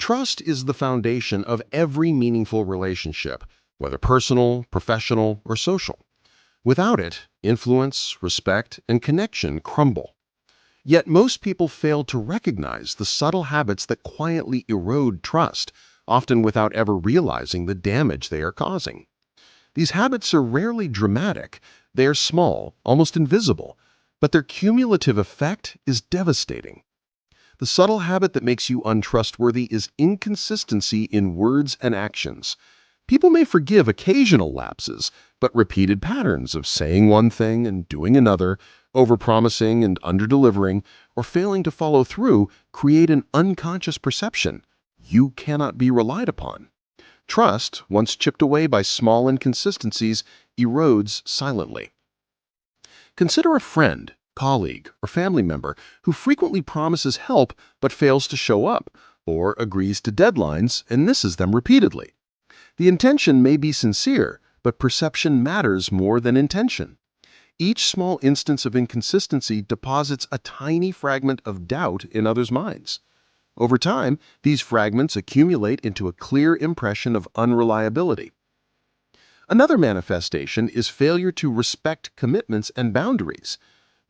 Trust is the foundation of every meaningful relationship, whether personal, professional, or social. Without it, influence, respect, and connection crumble. Yet most people fail to recognize the subtle habits that quietly erode trust, often without ever realizing the damage they are causing. These habits are rarely dramatic. They are small, almost invisible, but their cumulative effect is devastating. The subtle habit that makes you untrustworthy is inconsistency in words and actions. People may forgive occasional lapses, but repeated patterns of saying one thing and doing another, overpromising and underdelivering, or failing to follow through create an unconscious perception. You cannot be relied upon. Trust, once chipped away by small inconsistencies, erodes silently. Consider a friend, colleague, or family member who frequently promises help but fails to show up, or agrees to deadlines and misses them repeatedly. The intention may be sincere, but perception matters more than intention. Each small instance of inconsistency deposits a tiny fragment of doubt in others' minds. Over time, these fragments accumulate into a clear impression of unreliability. Another manifestation is failure to respect commitments and boundaries.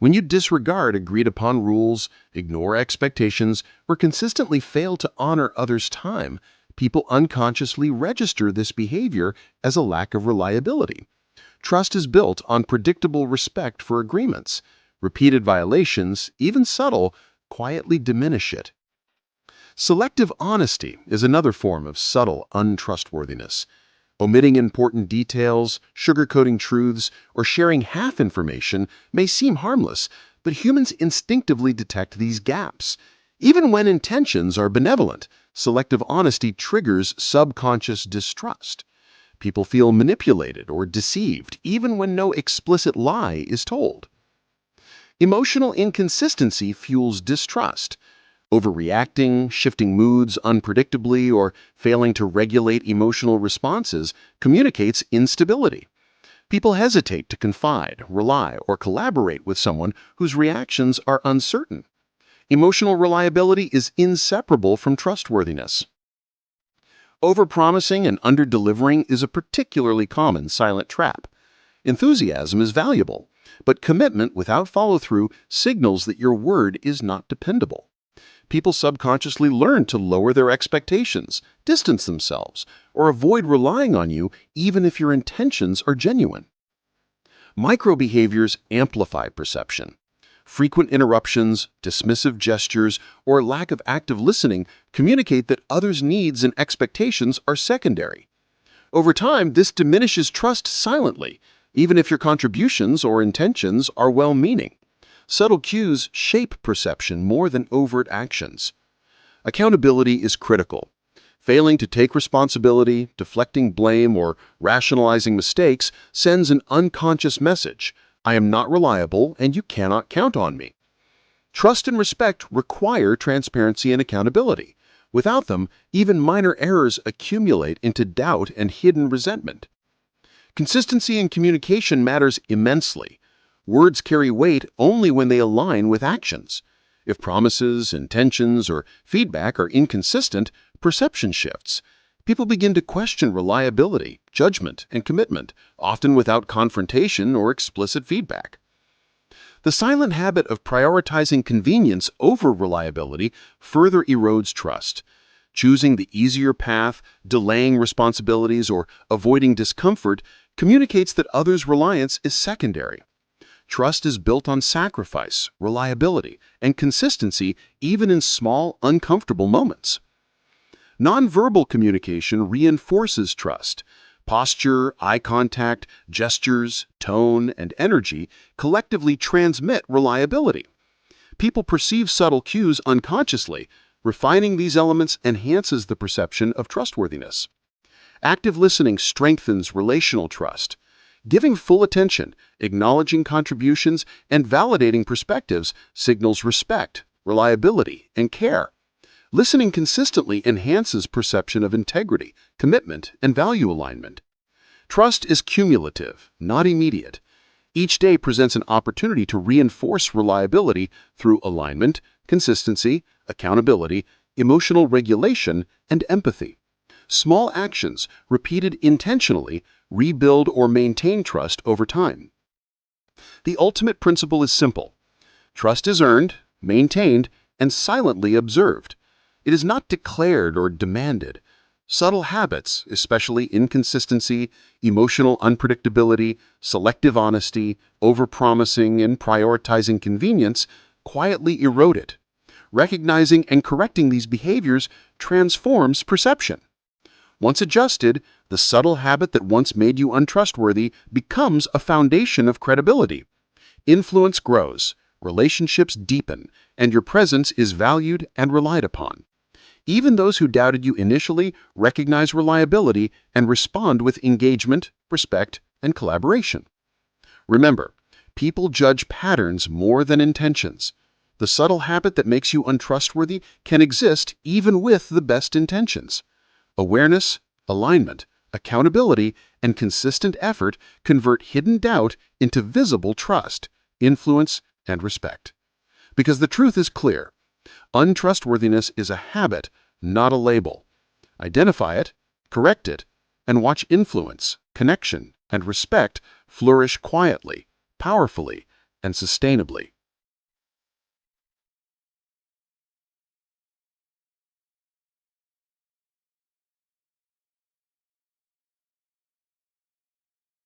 When you disregard agreed-upon rules, ignore expectations, or consistently fail to honor others' time, people unconsciously register this behavior as a lack of reliability. Trust is built on predictable respect for agreements. Repeated violations, even subtle, quietly diminish it. Selective honesty is another form of subtle untrustworthiness. Omitting important details, sugarcoating truths, or sharing half information may seem harmless, but humans instinctively detect these gaps. Even when intentions are benevolent, selective honesty triggers subconscious distrust. People feel manipulated or deceived, even when no explicit lie is told. Emotional inconsistency fuels distrust. Overreacting, shifting moods unpredictably, or failing to regulate emotional responses communicates instability. People hesitate to confide, rely, or collaborate with someone whose reactions are uncertain. Emotional reliability is inseparable from trustworthiness. Overpromising and underdelivering is a particularly common silent trap. Enthusiasm is valuable, but commitment without follow-through signals that your word is not dependable. People subconsciously learn to lower their expectations, distance themselves, or avoid relying on you even if your intentions are genuine. Micro-behaviors amplify perception. Frequent interruptions, dismissive gestures, or lack of active listening communicate that others' needs and expectations are secondary. Over time, this diminishes trust silently, even if your contributions or intentions are well-meaning. Subtle cues shape perception more than overt actions. Accountability is critical. Failing to take responsibility, deflecting blame, or rationalizing mistakes sends an unconscious message: I am not reliable and you cannot count on me. Trust and respect require transparency and accountability. Without them, even minor errors accumulate into doubt and hidden resentment. Consistency in communication matters immensely. Words carry weight only when they align with actions. If promises, intentions, or feedback are inconsistent, perception shifts. People begin to question reliability, judgment, and commitment, often without confrontation or explicit feedback. The silent habit of prioritizing convenience over reliability further erodes trust. Choosing the easier path, delaying responsibilities, or avoiding discomfort communicates that others' reliance is secondary. Trust is built on sacrifice, reliability, and consistency even in small, uncomfortable moments. Nonverbal communication reinforces trust. Posture, eye contact, gestures, tone, and energy collectively transmit reliability. People perceive subtle cues unconsciously. Refining these elements enhances the perception of trustworthiness. Active listening strengthens relational trust. Giving full attention, acknowledging contributions, and validating perspectives signals respect, reliability, and care. Listening consistently enhances perception of integrity, commitment, and value alignment. Trust is cumulative, not immediate. Each day presents an opportunity to reinforce reliability through alignment, consistency, accountability, emotional regulation, and empathy. Small actions, repeated intentionally, rebuild or maintain trust over time. The ultimate principle is simple. Trust is earned, maintained, and silently observed. It is not declared or demanded. Subtle habits, especially inconsistency, emotional unpredictability, selective honesty, overpromising, and prioritizing convenience, quietly erode it. Recognizing and correcting these behaviors transforms perception. Once adjusted, the subtle habit that once made you untrustworthy becomes a foundation of credibility. Influence grows, relationships deepen, and your presence is valued and relied upon. Even those who doubted you initially recognize reliability and respond with engagement, respect, and collaboration. Remember, people judge patterns more than intentions. The subtle habit that makes you untrustworthy can exist even with the best intentions. Awareness, alignment, accountability, and consistent effort convert hidden doubt into visible trust, influence, and respect. Because the truth is clear. Untrustworthiness is a habit, not a label. Identify it, correct it, and watch influence, connection, and respect flourish quietly, powerfully, and sustainably.